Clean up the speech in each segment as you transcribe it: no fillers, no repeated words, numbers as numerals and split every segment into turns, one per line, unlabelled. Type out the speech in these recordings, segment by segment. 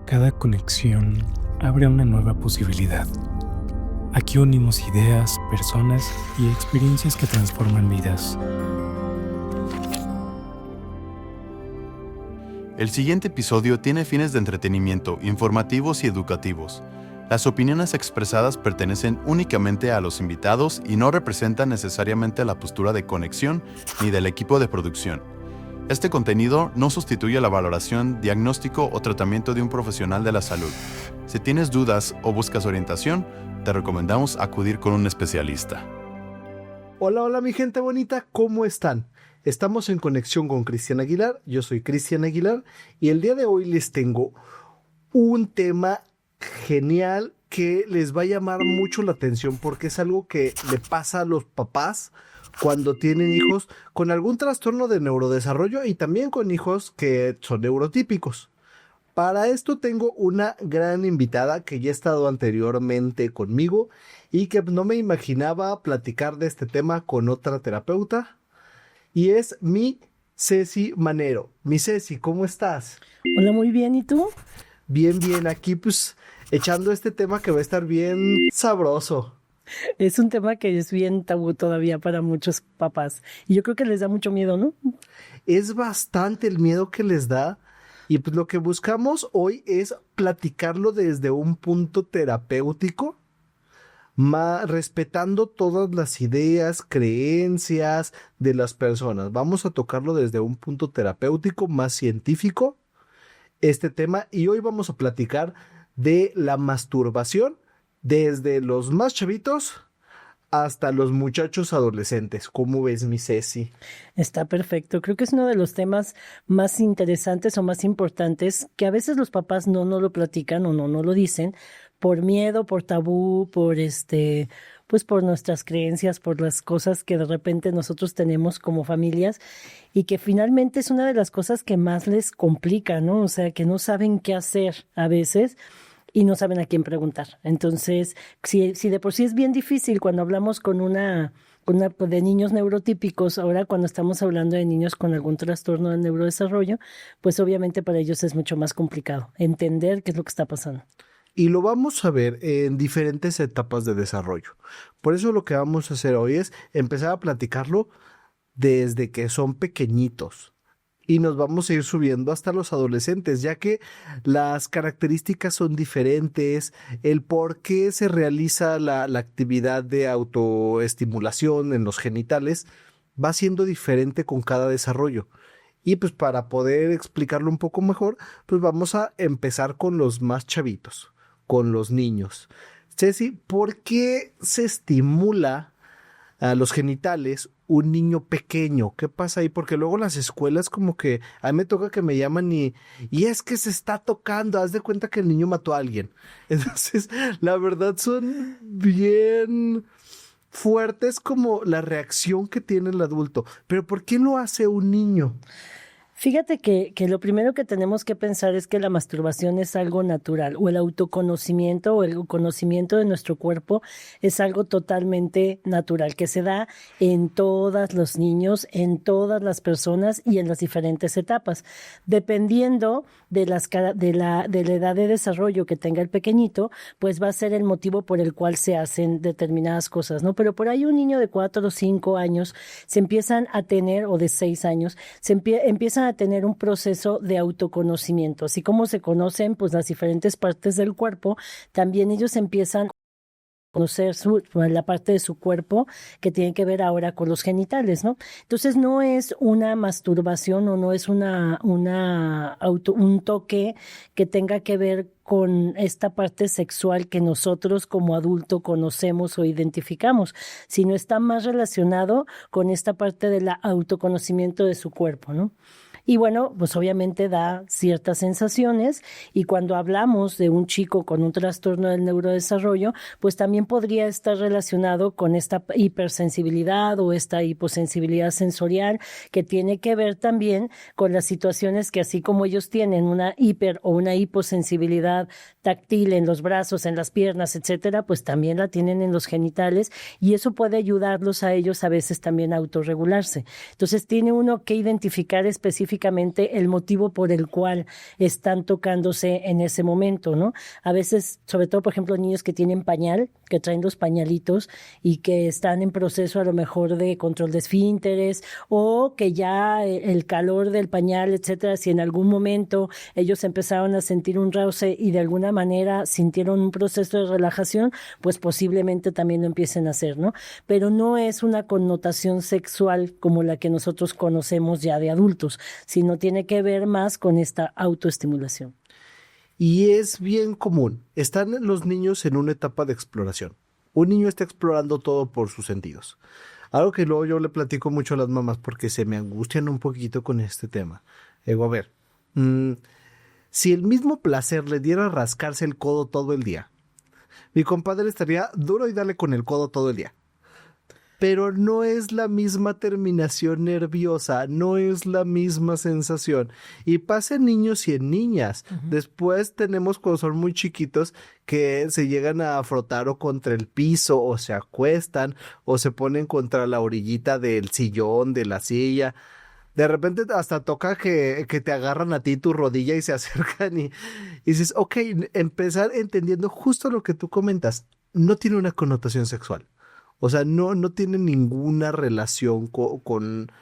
Cada conexión abre una nueva posibilidad. Aquí unimos ideas, personas y experiencias que transforman vidas.
El siguiente episodio tiene fines de entretenimiento, informativos y educativos. Las opiniones expresadas pertenecen únicamente a los invitados y no representan necesariamente la postura de Conexión ni del equipo de producción. Este contenido no sustituye la valoración, diagnóstico o tratamiento de un profesional de la salud. Si tienes dudas o buscas orientación, te recomendamos acudir con un especialista.
Hola mi gente bonita, ¿cómo están? Estamos en conexión con Cristian Aguilar, yo soy Cristian Aguilar y el día de hoy les tengo un tema genial que les va a llamar mucho la atención porque es algo que le pasa a los papás cuando tienen hijos con algún trastorno de neurodesarrollo y también con hijos que son neurotípicos. Para esto tengo una gran invitada que ya ha estado anteriormente conmigo y que no me imaginaba platicar de este tema con otra terapeuta, y es mi Ceci Manero. Mi Ceci, ¿cómo estás?
Hola, muy bien, ¿y tú?
Bien, aquí pues echando este tema que va a estar bien sabroso.
Es un tema que es bien tabú todavía para muchos papás y yo creo que les da mucho miedo, ¿no?
Es bastante el miedo que les da y pues lo que buscamos hoy es platicarlo desde un punto terapéutico, respetando todas las ideas, creencias de las personas. Vamos a tocarlo desde un punto terapéutico más científico, este tema, y hoy vamos a platicar de la masturbación desde los más chavitos hasta los muchachos adolescentes. ¿Cómo ves, mi Ceci?
Está perfecto. Creo que es uno de los temas más interesantes o más importantes que a veces los papás no lo platican o no lo dicen por miedo, por tabú, pues por nuestras creencias, por las cosas que de repente nosotros tenemos como familias y que finalmente es una de las cosas que más les complica, ¿no? O sea, que no saben qué hacer a veces y no saben a quién preguntar. Entonces, si de por sí es bien difícil cuando hablamos con una de niños neurotípicos, ahora cuando estamos hablando de niños con algún trastorno del neurodesarrollo, pues obviamente para ellos es mucho más complicado entender qué es lo que está pasando.
Y lo vamos a ver en diferentes etapas de desarrollo. Por eso lo que vamos a hacer hoy es empezar a platicarlo desde que son pequeñitos. Y nos vamos a ir subiendo hasta los adolescentes, ya que las características son diferentes, el por qué se realiza la actividad de autoestimulación en los genitales va siendo diferente con cada desarrollo. Y pues para poder explicarlo un poco mejor, pues vamos a empezar con los más chavitos, con los niños. Ceci, ¿por qué se estimula a los genitales un niño pequeño? ¿Qué pasa ahí? Porque luego las escuelas como que a mí me toca que me llaman y es que se está tocando, haz de cuenta que el niño mató a alguien. Entonces, la verdad son bien fuertes como la reacción que tiene el adulto. Pero ¿por qué lo hace un niño?
Fíjate que lo primero que tenemos que pensar es que la masturbación es algo natural, o el autoconocimiento o el conocimiento de nuestro cuerpo es algo totalmente natural, que se da en todos los niños, en todas las personas y en las diferentes etapas. Dependiendo de la edad de desarrollo que tenga el pequeñito, pues va a ser el motivo por el cual se hacen determinadas cosas, ¿no? Pero por ahí un niño de 4 o 5 años se empiezan a tener, o de 6 años, empiezan a tener un proceso de autoconocimiento. Así como se conocen pues las diferentes partes del cuerpo, también ellos empiezan a conocer la parte de su cuerpo que tiene que ver ahora con los genitales, ¿no? Entonces no es una masturbación o no es un toque que tenga que ver con esta parte sexual que nosotros como adulto conocemos o identificamos, sino está más relacionado con esta parte del autoconocimiento de su cuerpo, ¿no? Y bueno, pues obviamente da ciertas sensaciones y cuando hablamos de un chico con un trastorno del neurodesarrollo, pues también podría estar relacionado con esta hipersensibilidad o esta hiposensibilidad sensorial que tiene que ver también con las situaciones que así como ellos tienen una hiper o una hiposensibilidad táctil en los brazos, en las piernas, etcétera, pues también la tienen en los genitales y eso puede ayudarlos a ellos a veces también a autorregularse. Entonces tiene uno que identificar específicamente específicamente el motivo por el cual están tocándose en ese momento, ¿no? A veces, sobre todo, por ejemplo, niños que tienen pañal, que traen los pañalitos y que están en proceso a lo mejor de control de esfínteres, o que ya el calor del pañal, etcétera, si en algún momento ellos empezaron a sentir un roce y de alguna manera sintieron un proceso de relajación, pues posiblemente también lo empiecen a hacer, ¿no? Pero no es una connotación sexual como la que nosotros conocemos ya de adultos, sino tiene que ver más con esta autoestimulación.
Y es bien común. Están los niños en una etapa de exploración. Un niño está explorando todo por sus sentidos. Algo que luego yo le platico mucho a las mamás porque se me angustian un poquito con este tema. Digo, a ver, si el mismo placer le diera rascarse el codo todo el día, mi compadre estaría duro y darle con el codo todo el día. Pero no es la misma terminación nerviosa, no es la misma sensación. Y pasa en niños y en niñas. Uh-huh. Después tenemos cuando son muy chiquitos que se llegan a frotar o contra el piso o se acuestan o se ponen contra la orillita del sillón, de la silla. De repente hasta toca que te agarran a ti tu rodilla y se acercan y dices, ok, empezar entendiendo justo lo que tú comentas. No tiene una connotación sexual. O sea, no tiene ninguna relación con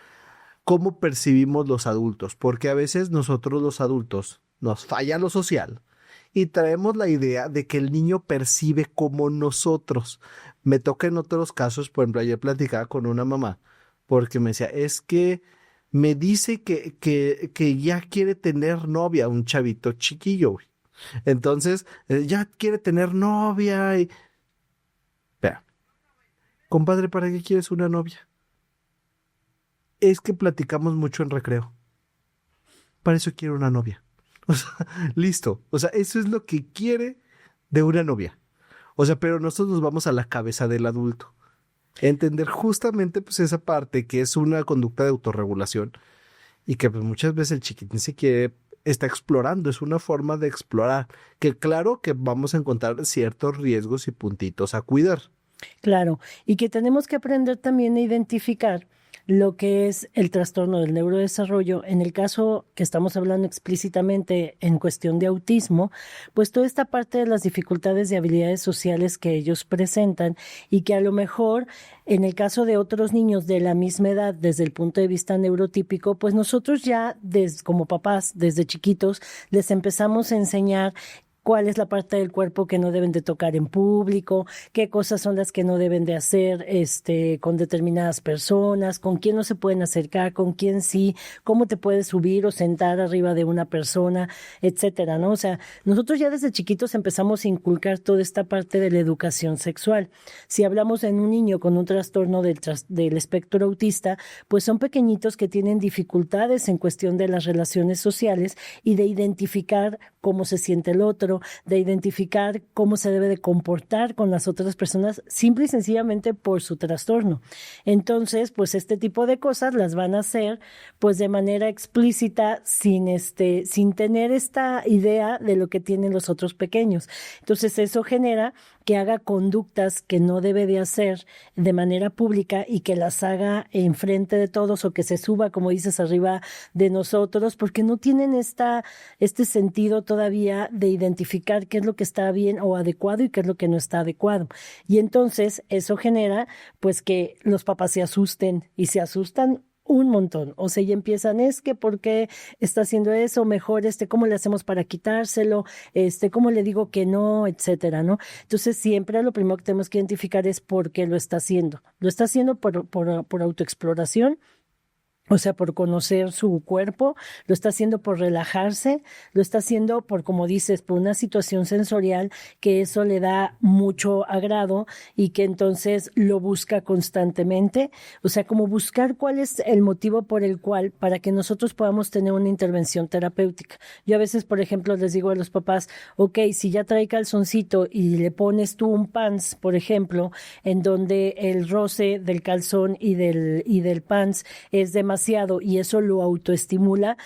cómo percibimos los adultos, porque a veces nosotros los adultos nos falla lo social y traemos la idea de que el niño percibe como nosotros. Me toca en otros casos, por ejemplo, ayer platicaba con una mamá, porque me decía, es que me dice que ya quiere tener novia, un chavito chiquillo, güey. Entonces, ya quiere tener novia y... Compadre, ¿para qué quieres una novia? Es que platicamos mucho en recreo. Para eso quiero una novia. O sea, listo. O sea, eso es lo que quiere de una novia. O sea, pero nosotros nos vamos a la cabeza del adulto. Entender justamente pues esa parte que es una conducta de autorregulación y que pues muchas veces el chiquitín está explorando, es una forma de explorar. Que claro que vamos a encontrar ciertos riesgos y puntitos a cuidar.
Claro, y que tenemos que aprender también a identificar lo que es el trastorno del neurodesarrollo. En el caso que estamos hablando explícitamente en cuestión de autismo, pues toda esta parte de las dificultades de habilidades sociales que ellos presentan y que a lo mejor en el caso de otros niños de la misma edad, desde el punto de vista neurotípico, pues nosotros ya como papás, desde chiquitos, les empezamos a enseñar cuál es la parte del cuerpo que no deben de tocar en público, qué cosas son las que no deben de hacer con determinadas personas, con quién no se pueden acercar, con quién sí, cómo te puedes subir o sentar arriba de una persona, etcétera, ¿no? O sea, nosotros ya desde chiquitos empezamos a inculcar toda esta parte de la educación sexual. Si hablamos en un niño con un trastorno del espectro autista, pues son pequeñitos que tienen dificultades en cuestión de las relaciones sociales y de identificar cómo se siente el otro, de identificar cómo se debe de comportar con las otras personas, simple y sencillamente por su trastorno. Entonces, pues este tipo de cosas las van a hacer pues de manera explícita sin tener esta idea de lo que tienen los otros pequeños. Entonces, eso genera que haga conductas que no debe de hacer de manera pública y que las haga enfrente de todos o que se suba, como dices, arriba de nosotros, porque no tienen este sentido todavía de identificar qué es lo que está bien o adecuado y qué es lo que no está adecuado. Y entonces eso genera pues que los papás se asusten y se asustan un montón, o sea, y empiezan, es que ¿por qué está haciendo eso? Mejor, ¿cómo le hacemos para quitárselo? ¿Cómo le digo que no? Etcétera, ¿no? Entonces, siempre lo primero que tenemos que identificar es por qué lo está haciendo. Lo está haciendo por autoexploración, o sea, por conocer su cuerpo, lo está haciendo por relajarse, lo está haciendo por, como dices, por una situación sensorial que eso le da mucho agrado y que entonces lo busca constantemente. O sea, como buscar cuál es el motivo por el cual, para que nosotros podamos tener una intervención terapéutica. Yo a veces, por ejemplo, les digo a los papás, ok, si ya trae calzoncito y le pones tú un pants, por ejemplo, en donde el roce del calzón y del pants es demasiado y eso lo autoestimula,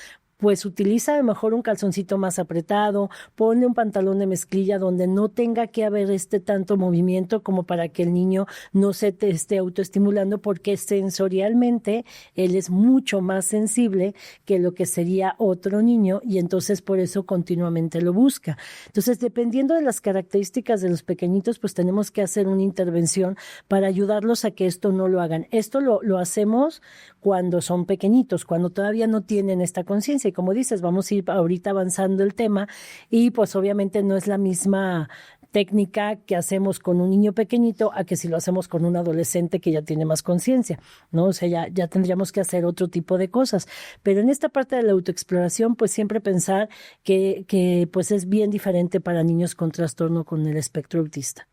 pues utiliza a lo mejor un calzoncito más apretado, ponle un pantalón de mezclilla donde no tenga que haber tanto movimiento como para que el niño no se te esté autoestimulando, porque sensorialmente él es mucho más sensible que lo que sería otro niño y entonces por eso continuamente lo busca. Entonces, dependiendo de las características de los pequeñitos, pues tenemos que hacer una intervención para ayudarlos a que esto no lo hagan. Esto lo hacemos cuando son pequeñitos, cuando todavía no tienen esta conciencia. Y como dices, vamos a ir ahorita avanzando el tema y pues obviamente no es la misma técnica que hacemos con un niño pequeñito a que si lo hacemos con un adolescente que ya tiene más conciencia, ¿no? O sea, ya tendríamos que hacer otro tipo de cosas. Pero en esta parte de la autoexploración, pues siempre pensar que pues es bien diferente para niños con trastorno con el espectro autista.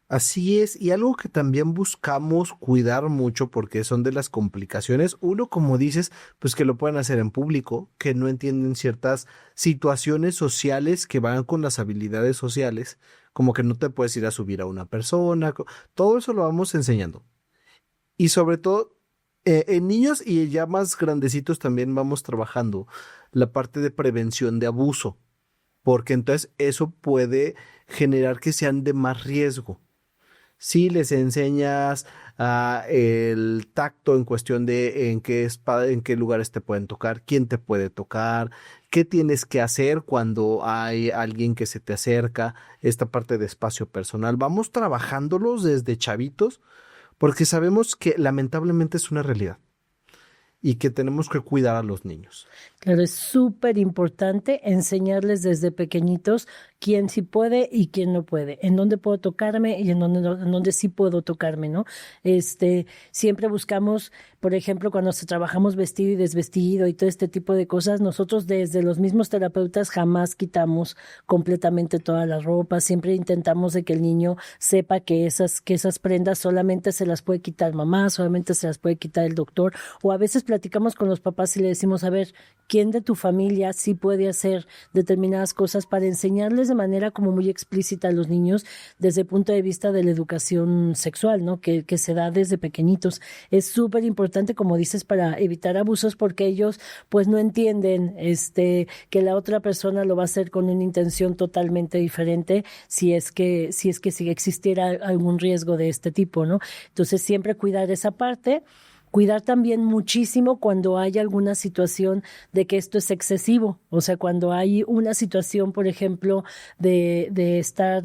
Así es, y algo que también buscamos cuidar mucho porque son de las complicaciones, uno, como dices, pues que lo pueden hacer en público, que no entienden ciertas situaciones sociales que van con las habilidades sociales, como que no te puedes ir a subir a una persona, todo eso lo vamos enseñando. Y sobre todo, en niños y ya más grandecitos también vamos trabajando la parte de prevención de abuso, porque entonces eso puede generar que sean de más riesgo. Si les enseñas el tacto en cuestión de en qué lugares te pueden tocar, quién te puede tocar, qué tienes que hacer cuando hay alguien que se te acerca, esta parte de espacio personal. Vamos trabajándolos desde chavitos porque sabemos que lamentablemente es una realidad y que tenemos que cuidar a los niños.
Claro, es súper importante enseñarles desde pequeñitos quién sí puede y quién no puede, en dónde puedo tocarme y en dónde sí puedo tocarme, ¿no? Siempre buscamos, por ejemplo, cuando trabajamos vestido y desvestido y todo este tipo de cosas, nosotros desde los mismos terapeutas jamás quitamos completamente toda la ropa, siempre intentamos de que el niño sepa que esas prendas solamente se las puede quitar mamá, solamente se las puede quitar el doctor, o a veces platicamos con los papás y le decimos, a ver, ¿quién de tu familia sí puede hacer determinadas cosas para enseñarles de manera como muy explícita a los niños desde el punto de vista de la educación sexual, ¿no? Que se da desde pequeñitos? Es súper importante, como dices, para evitar abusos porque ellos pues no entienden que la otra persona lo va a hacer con una intención totalmente diferente si es que existiera algún riesgo de este tipo, ¿no? Entonces siempre cuidar esa parte. Cuidar también muchísimo cuando hay alguna situación de que esto es excesivo, o sea, cuando hay una situación, por ejemplo, de estar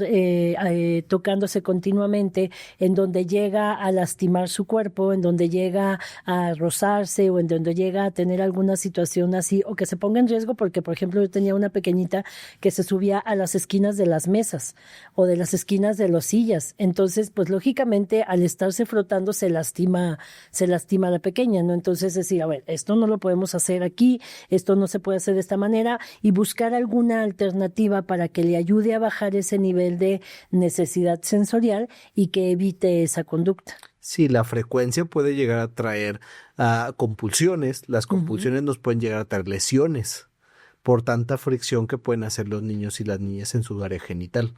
tocándose continuamente, en donde llega a lastimar su cuerpo, en donde llega a rozarse o en donde llega a tener alguna situación así, o que se ponga en riesgo, porque, por ejemplo, yo tenía una pequeñita que se subía a las esquinas de las mesas o de las esquinas de las sillas, entonces, pues lógicamente, al estarse frotando se lastima a la pequeña, ¿no? Entonces decir, a ver, esto no lo podemos hacer aquí, esto no se puede hacer de esta manera y buscar alguna alternativa para que le ayude a bajar ese nivel de necesidad sensorial y que evite esa conducta.
Sí, la frecuencia puede llegar a traer compulsiones, las compulsiones nos pueden llegar a traer lesiones por tanta fricción que pueden hacer los niños y las niñas en su área genital.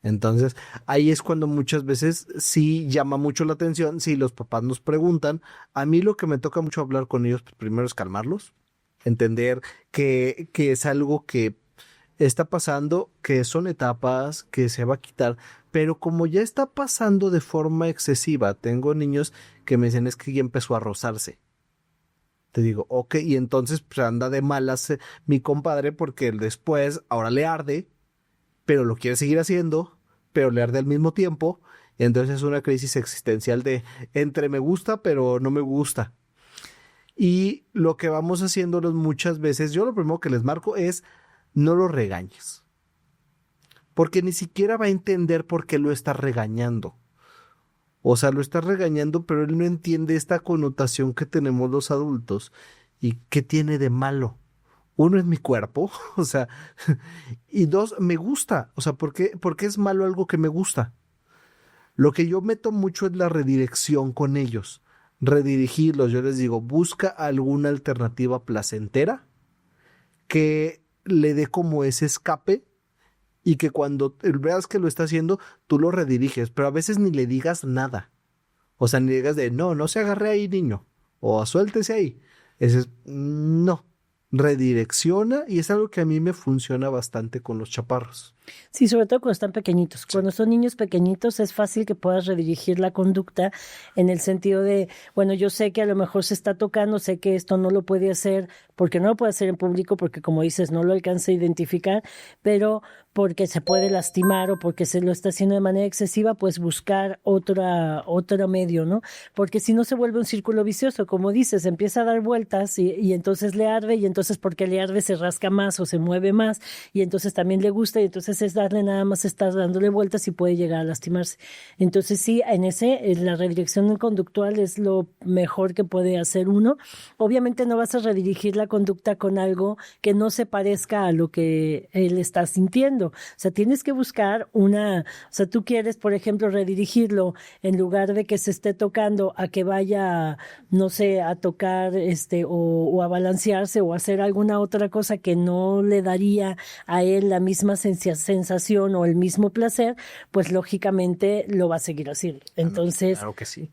Entonces, ahí es cuando muchas veces sí llama mucho la atención, si los papás nos preguntan, a mí lo que me toca mucho hablar con ellos, pues, primero es calmarlos, entender que es algo que está pasando, que son etapas, que se va a quitar, pero como ya está pasando de forma excesiva, tengo niños que me dicen es que ya empezó a rozarse. Te digo, ok, y entonces pues, anda de malas mi compadre porque después ahora le arde, pero lo quiere seguir haciendo, pero le arde al mismo tiempo, y entonces es una crisis existencial de entre me gusta, pero no me gusta. Y lo que vamos haciéndolos muchas veces, yo lo primero que les marco es no lo regañes, porque ni siquiera va a entender por qué lo estás regañando. O sea, lo estás regañando, pero él no entiende esta connotación que tenemos los adultos y qué tiene de malo. Uno, es mi cuerpo, o sea, y dos, me gusta. O sea, ¿por qué es malo algo que me gusta? Lo que yo meto mucho es la redirección con ellos. Redirigirlos, yo les digo, busca alguna alternativa placentera que le dé como ese escape y que cuando veas que lo está haciendo, tú lo rediriges, pero a veces ni le digas nada. O sea, ni le digas de, no se agarre ahí, niño, o suéltese ahí. Ese es, no. redirecciona y es algo que a mí me funciona bastante con los chaparros.
Sí, sobre todo cuando están pequeñitos. Cuando son niños pequeñitos es fácil que puedas redirigir la conducta en el sentido de, bueno, yo sé que a lo mejor se está tocando, sé que esto no lo puede hacer porque no lo puede hacer en público, porque como dices, no lo alcanza a identificar, pero porque se puede lastimar o porque se lo está haciendo de manera excesiva, pues buscar otro medio, ¿no? Porque si no se vuelve un círculo vicioso, como dices, empieza a dar vueltas y entonces le arde y entonces porque le arde se rasca más o se mueve más y entonces también le gusta y entonces es darle nada más, estás dándole vueltas y puede llegar a lastimarse. Entonces sí, la redirección conductual es lo mejor que puede hacer uno. Obviamente no vas a redirigir la conducta con algo que no se parezca a lo que él está sintiendo. O sea, tienes que buscar o sea, tú quieres, por ejemplo, redirigirlo en lugar de que se esté tocando a que vaya, no sé, a tocar o a balancearse o a hacer alguna otra cosa que no le daría a él la misma sensación o el mismo placer, pues lógicamente lo va a seguir haciendo. Entonces,
Claro que sí.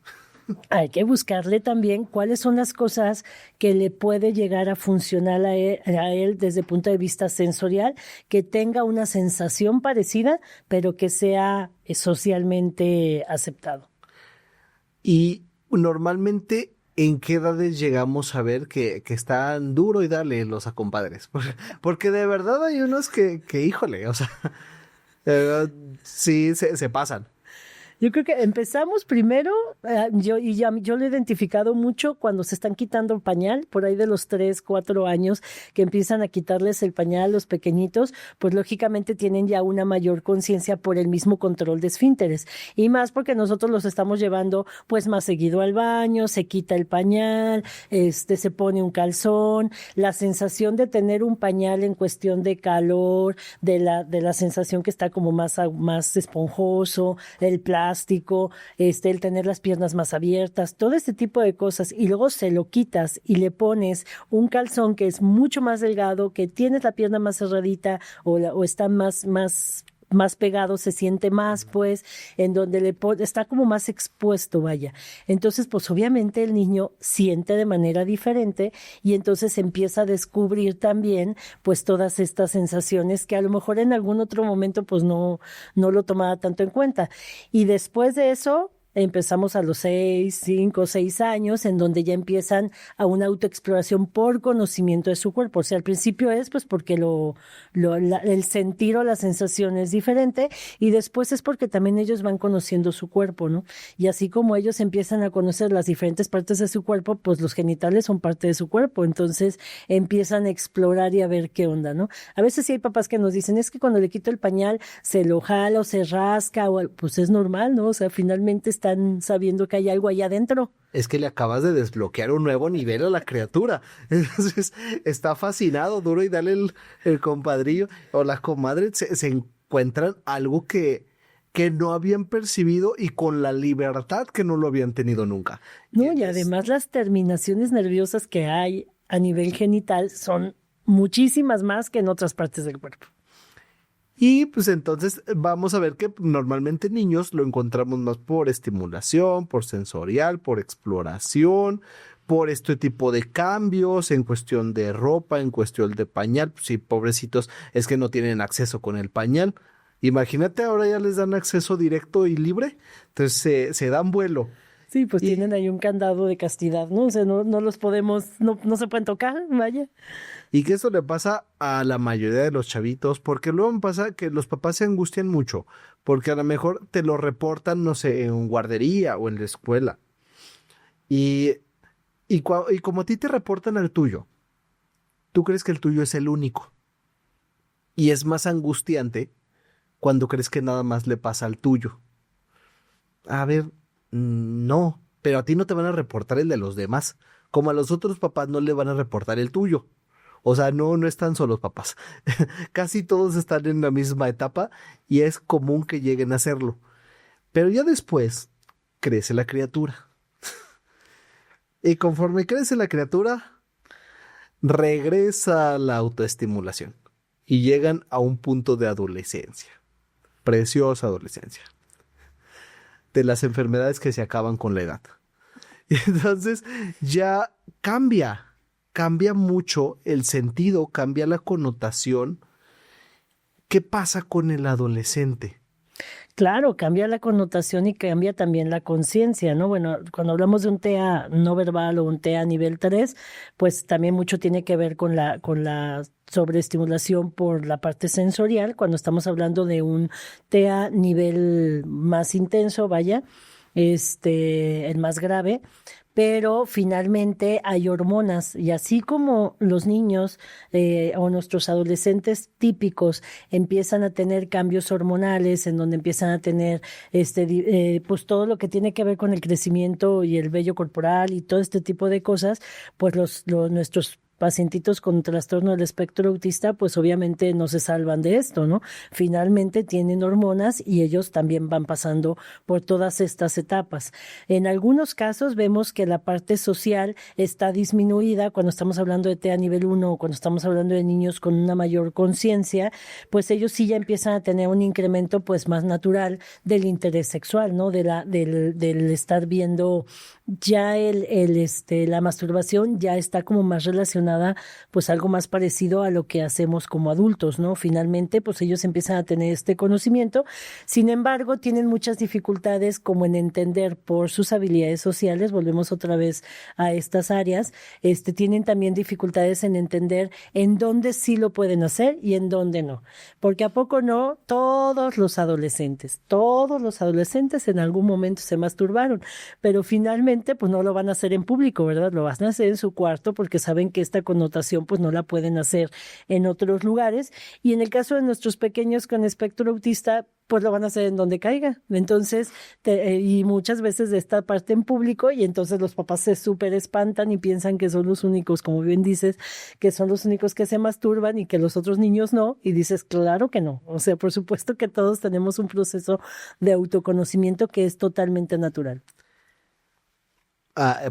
hay que buscarle también cuáles son las cosas que le puede llegar a funcionar a él desde el punto de vista sensorial, que tenga una sensación parecida, pero que sea socialmente aceptado.
Y normalmente, ¿en qué edades llegamos a ver que están duro y dale los a compadres? Porque de verdad hay unos que híjole, o sea, sí se pasan.
Yo creo que empezamos primero, yo lo he identificado mucho cuando se están quitando el pañal, por ahí de los 3, 4 años, que empiezan a quitarles el pañal a los pequeñitos, pues lógicamente tienen ya una mayor conciencia por el mismo control de esfínteres. Y más porque nosotros los estamos llevando pues más seguido al baño, se quita el pañal, se pone un calzón, la sensación de tener un pañal en cuestión de calor, de la sensación que está como más esponjoso, el plástico, el tener las piernas más abiertas, todo este tipo de cosas, y luego se lo quitas y le pones un calzón que es mucho más delgado, que tienes la pierna más cerradita o está más pegado, se siente más, pues, en donde está como más expuesto, vaya. Entonces, pues obviamente el niño siente de manera diferente y entonces empieza a descubrir también, pues, todas estas sensaciones que a lo mejor en algún otro momento, pues, no lo tomaba tanto en cuenta. Y después de eso, empezamos a los 5, 6 años, en donde ya empiezan a una autoexploración por conocimiento de su cuerpo. O sea, al principio es pues porque el sentir o la sensación es diferente, y después es porque también ellos van conociendo su cuerpo, ¿no? Y así como ellos empiezan a conocer las diferentes partes de su cuerpo, pues los genitales son parte de su cuerpo. Entonces empiezan a explorar y a ver qué onda, ¿no? A veces sí hay papás que nos dicen, es que cuando le quito el pañal se lo jala o se rasca, pues es normal, ¿no? O sea, finalmente están sabiendo que hay algo allá adentro.
Es que le acabas de desbloquear un nuevo nivel a la criatura. Entonces está fascinado, duro y dale el compadrillo o la comadre. Se encuentran algo que no habían percibido y con la libertad que no lo habían tenido nunca.
No, y además las terminaciones nerviosas que hay a nivel genital son muchísimas más que en otras partes del cuerpo.
Y pues entonces vamos a ver que normalmente niños lo encontramos más por estimulación, por sensorial, por exploración, por este tipo de cambios en cuestión de ropa, en cuestión de pañal. Pues sí, pobrecitos, es que no tienen acceso con el pañal. Imagínate, ahora ya les dan acceso directo y libre, entonces se dan vuelo.
Sí, pues tienen ahí un candado de castidad, ¿no? O sea, no los podemos, no se pueden tocar, vaya.
Y que esto le pasa a la mayoría de los chavitos, porque luego me pasa que los papás se angustian mucho, porque a lo mejor te lo reportan, no sé, en guardería o en la escuela. Y como a ti te reportan el tuyo, tú crees que el tuyo es el único. Y es más angustiante cuando crees que nada más le pasa al tuyo. A ver, no, pero a ti no te van a reportar el de los demás, como a los otros papás no le van a reportar el tuyo. O sea, no están solos papás. Casi todos están en la misma etapa y es común que lleguen a hacerlo. Pero ya después crece la criatura. Y conforme crece la criatura, regresa la autoestimulación. Y llegan a un punto de adolescencia. Preciosa adolescencia. De las enfermedades que se acaban con la edad. Y entonces ya cambia. cambia mucho el sentido, cambia la connotación. ¿Qué pasa con el adolescente?
Claro, cambia la connotación y cambia también la conciencia, ¿no? Bueno, cuando hablamos de un TEA no verbal o un TEA nivel 3, pues también mucho tiene que ver con la sobreestimulación por la parte sensorial. Cuando estamos hablando de un TEA nivel más intenso, vaya, el más grave, pero finalmente hay hormonas y así como los niños o nuestros adolescentes típicos empiezan a tener cambios hormonales en donde empiezan a tener pues todo lo que tiene que ver con el crecimiento y el vello corporal y todo este tipo de cosas, pues nuestros pacientitos con trastorno del espectro autista, pues obviamente no se salvan de esto, ¿no? Finalmente tienen hormonas y ellos también van pasando por todas estas etapas. En algunos casos vemos que la parte social está disminuida cuando estamos hablando de TEA nivel 1 o cuando estamos hablando de niños con una mayor conciencia, pues ellos sí ya empiezan a tener un incremento pues más natural del interés sexual, ¿no? Del estar viendo ya la masturbación ya está como más relacionada, pues algo más parecido a lo que hacemos como adultos, ¿no? Finalmente, pues ellos empiezan a tener este conocimiento. Sin embargo, tienen muchas dificultades como en entender por sus habilidades sociales, volvemos otra vez a estas áreas, tienen también dificultades en entender en dónde sí lo pueden hacer y en dónde no. Porque a poco no, todos los adolescentes en algún momento se masturbaron, pero finalmente pues no lo van a hacer en público, ¿verdad? Lo van a hacer en su cuarto porque saben que esta connotación pues no la pueden hacer en otros lugares. Y en el caso de nuestros pequeños con espectro autista, pues lo van a hacer en donde caiga. Entonces, y muchas veces de esta parte en público, y entonces los papás se súper espantan y piensan que son los únicos, como bien dices, que son los únicos que se masturban y que los otros niños no. Y dices, claro que no. O sea, por supuesto que todos tenemos un proceso de autoconocimiento que es totalmente natural.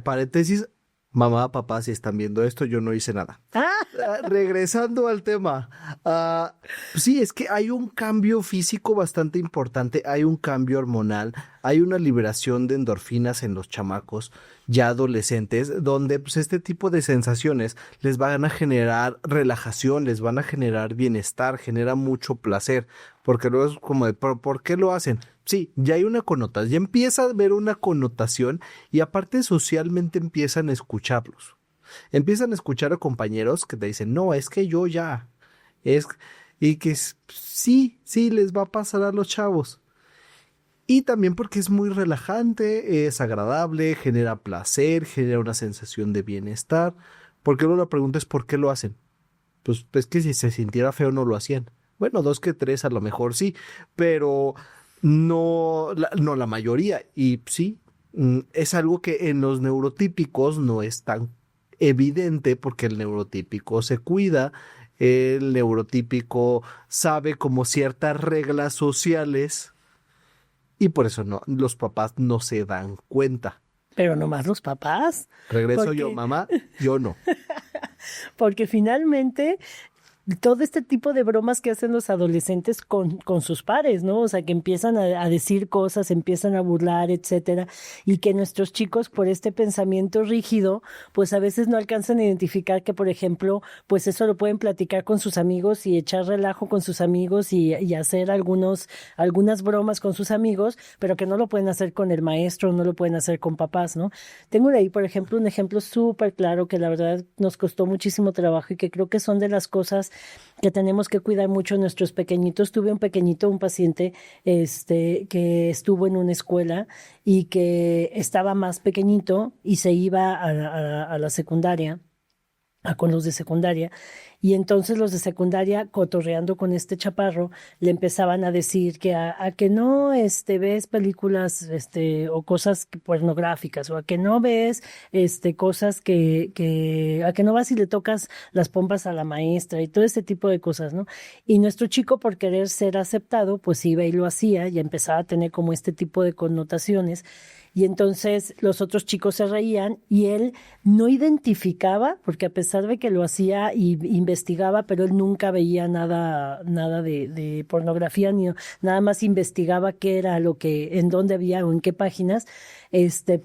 Paréntesis, mamá, papá, si están viendo esto, yo no hice nada. Regresando al tema, sí, es que hay un cambio físico bastante importante, hay un cambio hormonal, hay una liberación de endorfinas en los chamacos ya adolescentes, donde pues este tipo de sensaciones les van a generar relajación, les van a generar bienestar, genera mucho placer, porque luego es como de, ¿por qué lo hacen? Sí, ya hay una connotación, ya empieza a haber una connotación y aparte socialmente empiezan a escucharlos. Empiezan a escuchar a compañeros que te dicen, no, es que yo ya, y que sí, les va a pasar a los chavos. Y también porque es muy relajante, es agradable, genera placer, genera una sensación de bienestar. Porque luego la pregunta es ¿por qué lo hacen? Pues es que si se sintiera feo no lo hacían. Bueno, 2 que 3 a lo mejor sí, pero no la mayoría. Y sí, es algo que en los neurotípicos no es tan evidente porque el neurotípico se cuida, el neurotípico sabe como ciertas reglas sociales y por eso no, los papás no se dan cuenta.
Pero nomás los papás.
Regreso yo, mamá, yo no.
Porque finalmente todo este tipo de bromas que hacen los adolescentes con sus pares, ¿no? O sea, que empiezan a decir cosas, empiezan a burlar, etcétera, y que nuestros chicos, por este pensamiento rígido, pues a veces no alcanzan a identificar que, por ejemplo, pues eso lo pueden platicar con sus amigos y echar relajo con sus amigos y hacer algunas bromas con sus amigos, pero que no lo pueden hacer con el maestro, no lo pueden hacer con papás, ¿no? Tengo de ahí, por ejemplo, un ejemplo súper claro que la verdad nos costó muchísimo trabajo y que creo que son de las cosas que tenemos que cuidar mucho a nuestros pequeñitos. Tuve un paciente que estuvo en una escuela y que estaba más pequeñito y se iba a la secundaria, con los de secundaria, y entonces los de secundaria, cotorreando con este chaparro, le empezaban a decir que a que no ves películas o cosas pornográficas, o a que no ves cosas que a que no vas y le tocas las pompas a la maestra y todo ese tipo de cosas, ¿no? Y nuestro chico, por querer ser aceptado, pues iba y lo hacía y empezaba a tener como este tipo de connotaciones. Y entonces los otros chicos se reían y él no identificaba, porque a pesar de que lo hacía y investigaba, pero él nunca veía nada de pornografía, ni nada más investigaba qué era lo que, en dónde había o en qué páginas,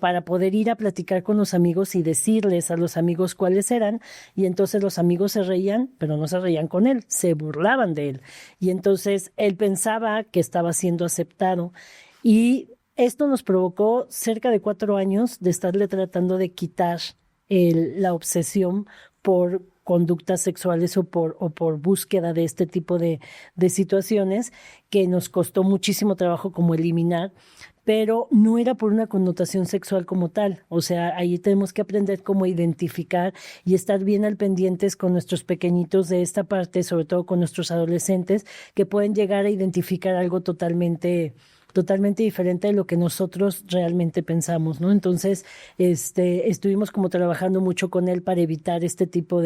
para poder ir a platicar con los amigos y decirles a los amigos cuáles eran, y entonces los amigos se reían, pero no se reían con él, se burlaban de él, y entonces él pensaba que estaba siendo aceptado, y esto nos provocó cerca de 4 años de estarle tratando de quitar la obsesión por conductas sexuales o por búsqueda de este tipo de situaciones, que nos costó muchísimo trabajo como eliminar, pero no era por una connotación sexual como tal. O sea, ahí tenemos que aprender cómo identificar y estar bien al pendientes con nuestros pequeñitos de esta parte, sobre todo con nuestros adolescentes, que pueden llegar a identificar algo totalmente diferente de lo que nosotros realmente pensamos, ¿no? Entonces, estuvimos como trabajando mucho con él para evitar este tipo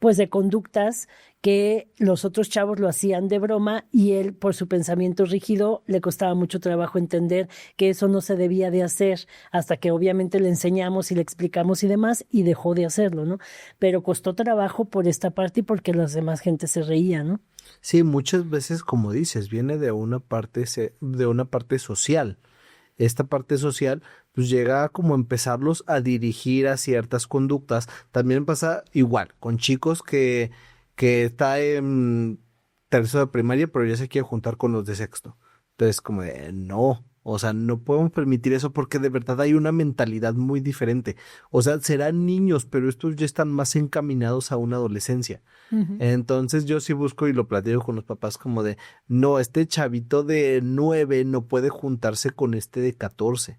pues de conductas que los otros chavos lo hacían de broma, y él, por su pensamiento rígido, le costaba mucho trabajo entender que eso no se debía de hacer, hasta que obviamente le enseñamos y le explicamos y demás, y dejó de hacerlo, ¿no? Pero costó trabajo por esta parte y porque las demás gente se reía, ¿no?
Sí, muchas veces, como dices, viene de una parte, de una parte social. Esta parte social pues llega a como empezarlos a dirigir a ciertas conductas. También pasa igual con chicos que está en tercero de primaria, pero ya se quiere juntar con los de sexto. Entonces, como de, no, o sea, no podemos permitir eso porque de verdad hay una mentalidad muy diferente. O sea, serán niños, pero estos ya están más encaminados a una adolescencia.
Uh-huh.
Entonces yo sí busco y lo platico con los papás como de, no, este chavito de 9 no puede juntarse con este de 14,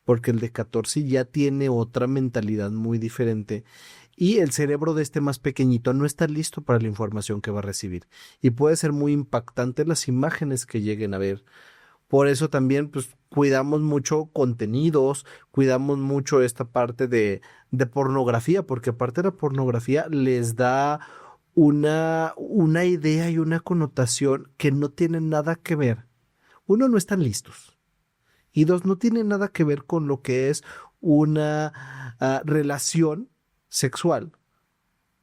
porque el de 14 ya tiene otra mentalidad muy diferente. Y el cerebro de este más pequeñito no está listo para la información que va a recibir. Y puede ser muy impactante las imágenes que lleguen a ver. Por eso también pues cuidamos mucho contenidos, cuidamos mucho esta parte de pornografía, porque aparte de la pornografía les da una idea y una connotación que no tienen nada que ver. Uno, no están listos. Y dos, no tienen nada que ver con lo que es una relación sexual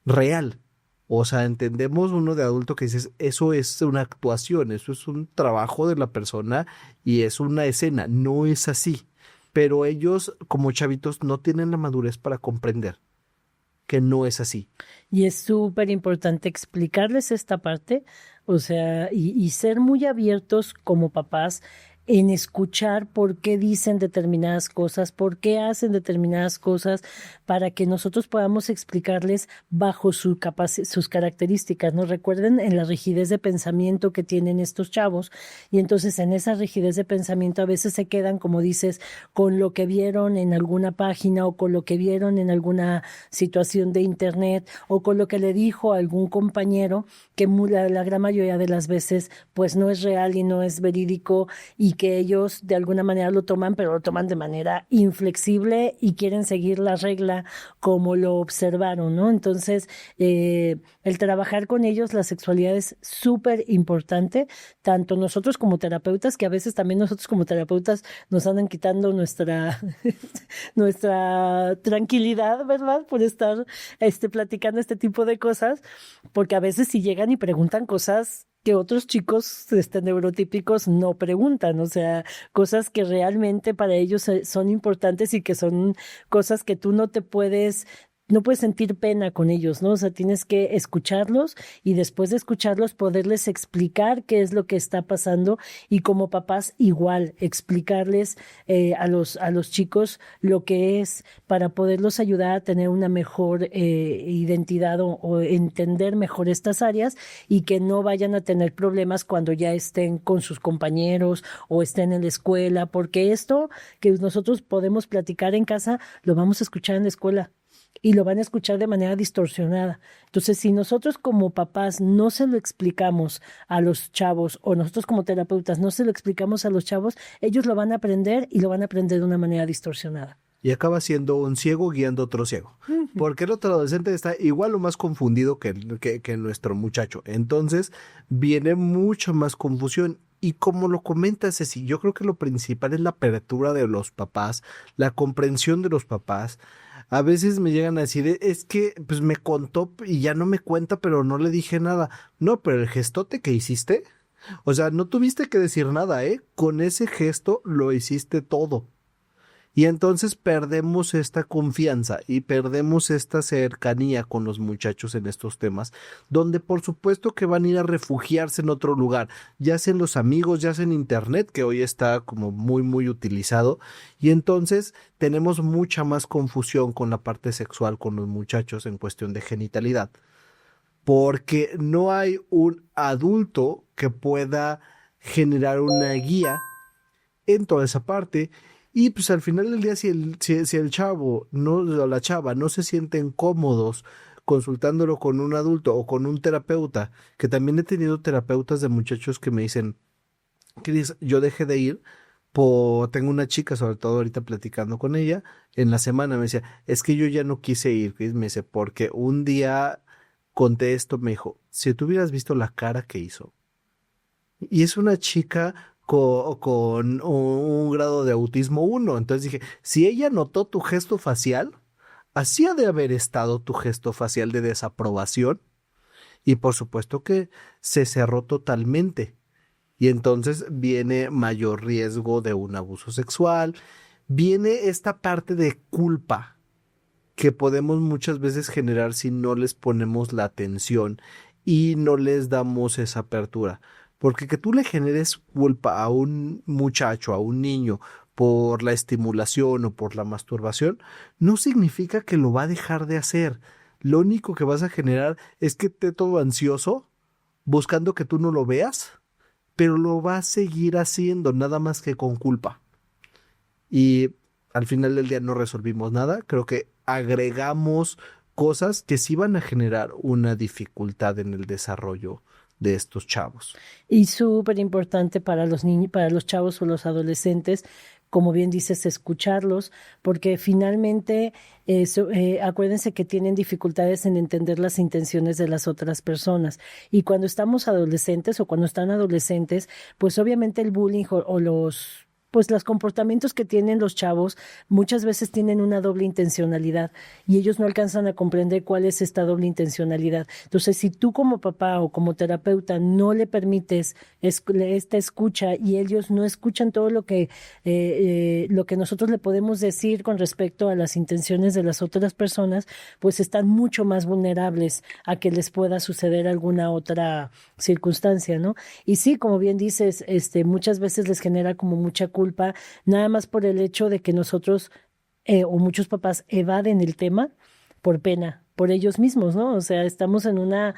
real. O sea, entendemos uno de adulto que dices, eso es una actuación, eso es un trabajo de la persona y es una escena, no es así. Pero ellos, como chavitos, no tienen la madurez para comprender que no es así.
Y es súper importante explicarles esta parte, o sea, y ser muy abiertos como papás en escuchar por qué dicen determinadas cosas, por qué hacen determinadas cosas, para que nosotros podamos explicarles bajo sus características, ¿no? Recuerden en la rigidez de pensamiento que tienen estos chavos, y entonces en esa rigidez de pensamiento a veces se quedan, como dices, con lo que vieron en alguna página o con lo que vieron en alguna situación de internet o con lo que le dijo algún compañero, que la gran mayoría de las veces pues no es real y no es verídico, y que ellos de alguna manera lo toman, pero lo toman de manera inflexible y quieren seguir la regla como lo observaron, ¿no? Entonces, el trabajar con ellos la sexualidad es súper importante, tanto nosotros como terapeutas, que a veces también nosotros como terapeutas nos andan quitando nuestra tranquilidad, ¿verdad? Por estar platicando este tipo de cosas, porque a veces si llegan y preguntan cosas que otros chicos neurotípicos no preguntan, o sea, cosas que realmente para ellos son importantes y que son cosas que tú no puedes sentir pena con ellos, ¿no? O sea, tienes que escucharlos y después de escucharlos poderles explicar qué es lo que está pasando, y como papás igual explicarles a los chicos lo que es, para poderlos ayudar a tener una mejor identidad o entender mejor estas áreas, y que no vayan a tener problemas cuando ya estén con sus compañeros o estén en la escuela, porque esto que nosotros podemos platicar en casa lo vamos a escuchar en la escuela y lo van a escuchar de manera distorsionada. Entonces, si nosotros como papás no se lo explicamos a los chavos, o nosotros como terapeutas no se lo explicamos a los chavos, ellos lo van a aprender y lo van a aprender de una manera distorsionada.
Y acaba siendo un ciego guiando a otro ciego. Porque el otro adolescente está igual o más confundido que nuestro muchacho. Entonces, viene mucha más confusión. Y como lo comentas, Ceci, yo creo que lo principal es la apertura de los papás, la comprensión de los papás, A veces me llegan a decir, es que pues me contó y ya no me cuenta, pero no le dije nada. No, pero el gestote que hiciste, o sea, no tuviste que decir nada, ¿eh? Con ese gesto lo hiciste todo. Y entonces perdemos esta confianza y perdemos esta cercanía con los muchachos en estos temas, donde por supuesto que van a ir a refugiarse en otro lugar, ya sea en los amigos, ya sea en internet, que hoy está como muy utilizado, y entonces tenemos mucha más confusión con la parte sexual con los muchachos en cuestión de genitalidad, porque no hay un adulto que pueda generar una guía en toda esa parte. Y pues al final del día, si el chavo no, o la chava no se sienten cómodos consultándolo con un adulto o con un terapeuta, que también he tenido terapeutas de muchachos que me dicen, Cris, yo dejé de ir, tengo una chica, sobre todo ahorita platicando con ella, en la semana me decía, es que yo ya no quise ir, Cris, me dice, porque un día conté esto, me dijo, si tú hubieras visto la cara que hizo. Y es una chica con un grado de autismo 1. Entonces dije, si ella notó tu gesto facial, así ha de haber estado tu gesto facial de desaprobación. Y por supuesto que se cerró totalmente. Y entonces viene mayor riesgo de un abuso sexual. Viene esta parte de culpa que podemos muchas veces generar si no les ponemos la atención y no les damos esa apertura. Porque que tú le generes culpa a un muchacho, a un niño, por la estimulación o por la masturbación, no significa que lo va a dejar de hacer. Lo único que vas a generar es que esté todo ansioso, buscando que tú no lo veas, pero lo va a seguir haciendo, nada más que con culpa. Y al final del día no resolvimos nada. Creo que agregamos cosas que sí van a generar una dificultad en el desarrollo de estos chavos.
Y súper importante para los niños, para los chavos o los adolescentes, como bien dices, escucharlos, porque finalmente acuérdense que tienen dificultades en entender las intenciones de las otras personas. Y cuando estamos adolescentes o cuando están adolescentes, pues obviamente el bullying o los comportamientos que tienen los chavos muchas veces tienen una doble intencionalidad y ellos no alcanzan a comprender cuál es esta doble intencionalidad. Entonces, si tú como papá o como terapeuta no le permites esta escucha y ellos no escuchan todo lo que nosotros le podemos decir con respecto a las intenciones de las otras personas, pues están mucho más vulnerables a que les pueda suceder alguna otra circunstancia, ¿no? Y sí, como bien dices, muchas veces les genera como mucha culpa, nada más por el hecho de que nosotros o muchos papás evaden el tema por pena, por ellos mismos, ¿no? O sea, estamos en una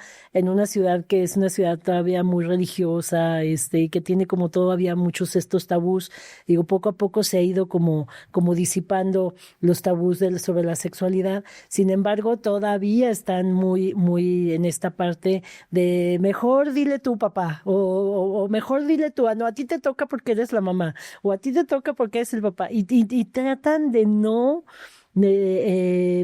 ciudad que es una ciudad todavía muy religiosa, y que tiene como todavía muchos estos tabús. Digo, poco a poco se ha ido como disipando los tabús sobre la sexualidad. Sin embargo, todavía están muy en esta parte de mejor dile tú, papá, o mejor dile tú, no, a ti te toca porque eres la mamá, o a ti te toca porque eres el papá, y tratan de no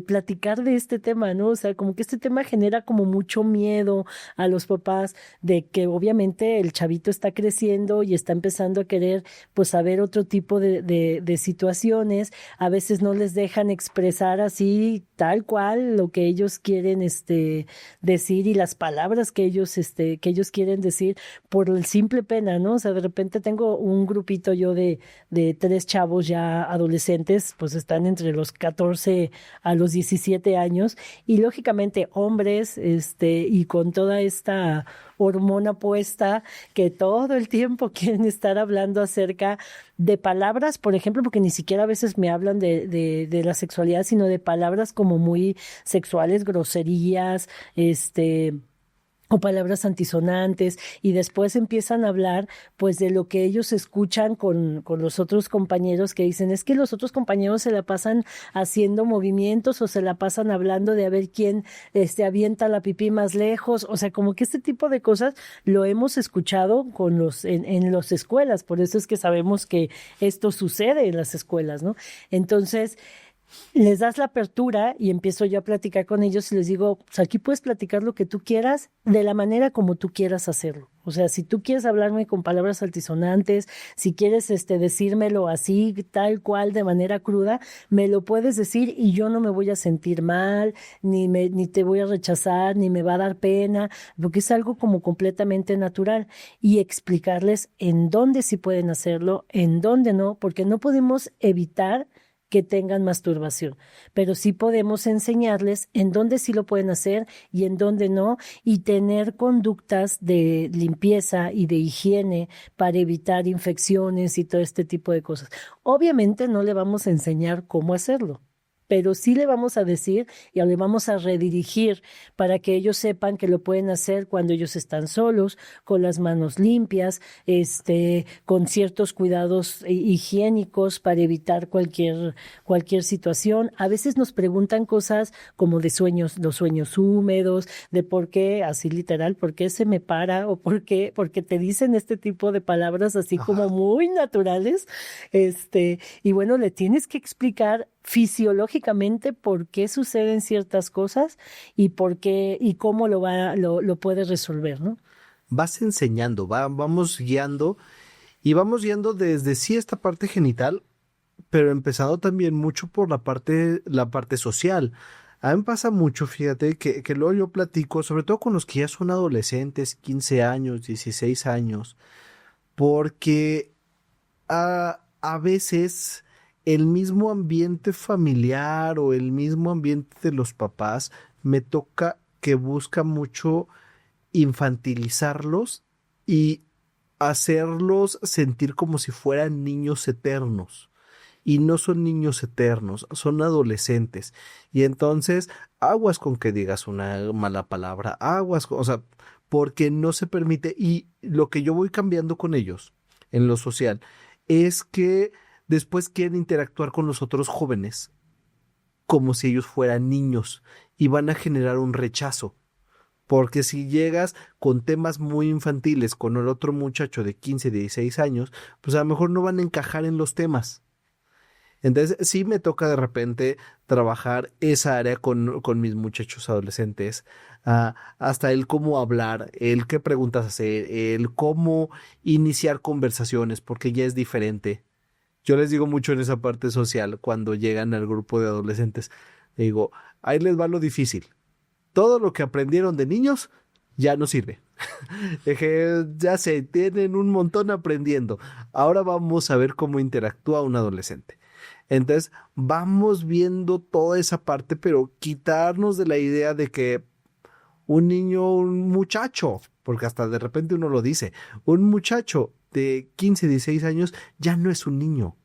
platicar de este tema, ¿no? O sea, como que este tema genera como mucho miedo a los papás de que obviamente el chavito está creciendo y está empezando a querer pues saber otro tipo de situaciones. A veces no les dejan expresar así tal cual lo que ellos quieren decir y las palabras que ellos quieren decir por el simple pena, ¿no? O sea, de repente tengo un grupito yo de 3 chavos ya adolescentes, pues están entre los 14 a los 17 años y lógicamente hombres y con toda esta hormona puesta que todo el tiempo quieren estar hablando acerca de palabras, por ejemplo, porque ni siquiera a veces me hablan de la sexualidad, sino de palabras como muy sexuales, groserías, o palabras antisonantes, y después empiezan a hablar pues de lo que ellos escuchan con los otros compañeros que dicen, es que los otros compañeros se la pasan haciendo movimientos o se la pasan hablando de a ver quién avienta la pipí más lejos, o sea, como que este tipo de cosas lo hemos escuchado en las escuelas, por eso es que sabemos que esto sucede en las escuelas, ¿no? Entonces, les das la apertura y empiezo yo a platicar con ellos y les digo, pues aquí puedes platicar lo que tú quieras de la manera como tú quieras hacerlo. O sea, si tú quieres hablarme con palabras altisonantes, si quieres decírmelo así, tal cual, de manera cruda, me lo puedes decir y yo no me voy a sentir mal, ni te voy a rechazar, ni me va a dar pena, porque es algo como completamente natural. Y explicarles en dónde sí pueden hacerlo, en dónde no, porque no podemos evitar que tengan masturbación, pero sí podemos enseñarles en dónde sí lo pueden hacer y en dónde no, y tener conductas de limpieza y de higiene para evitar infecciones y todo este tipo de cosas. Obviamente no le vamos a enseñar cómo hacerlo, pero sí le vamos a decir y le vamos a redirigir para que ellos sepan que lo pueden hacer cuando ellos están solos, con las manos limpias, con ciertos cuidados higiénicos para evitar cualquier situación. A veces nos preguntan cosas como de sueños, los sueños húmedos, de por qué, así literal, por qué se me para o porque te dicen este tipo de palabras así como muy naturales. Y bueno, le tienes que explicar fisiológicamente por qué suceden ciertas cosas y por qué y cómo lo puede resolver, ¿no?
Vas enseñando, vamos guiando y vamos guiando desde sí esta parte genital, pero empezando también mucho por la parte social. A mí me pasa mucho, fíjate, que luego yo platico, sobre todo con los que ya son adolescentes, 15 años, 16 años, porque a veces el mismo ambiente familiar o el mismo ambiente de los papás me toca que busca mucho infantilizarlos y hacerlos sentir como si fueran niños eternos. Y no son niños eternos, son adolescentes. Y entonces, aguas con que digas una mala palabra, o sea, porque no se permite. Y lo que yo voy cambiando con ellos en lo social es que después quieren interactuar con los otros jóvenes como si ellos fueran niños y van a generar un rechazo. Porque si llegas con temas muy infantiles con el otro muchacho de 15, 16 años, pues a lo mejor no van a encajar en los temas. Entonces sí me toca de repente trabajar esa área con mis muchachos adolescentes, hasta el cómo hablar, el qué preguntas hacer, el cómo iniciar conversaciones, porque ya es diferente. Yo les digo mucho en esa parte social, cuando llegan al grupo de adolescentes, le digo, ahí les va lo difícil. Todo lo que aprendieron de niños ya no sirve. Dije, ya sé, tienen un montón aprendiendo. Ahora vamos a ver cómo interactúa un adolescente. Entonces, vamos viendo toda esa parte, pero quitarnos de la idea de que un niño, un muchacho, porque hasta de repente uno lo dice, un muchacho de 15, 16 años ya no es un niño.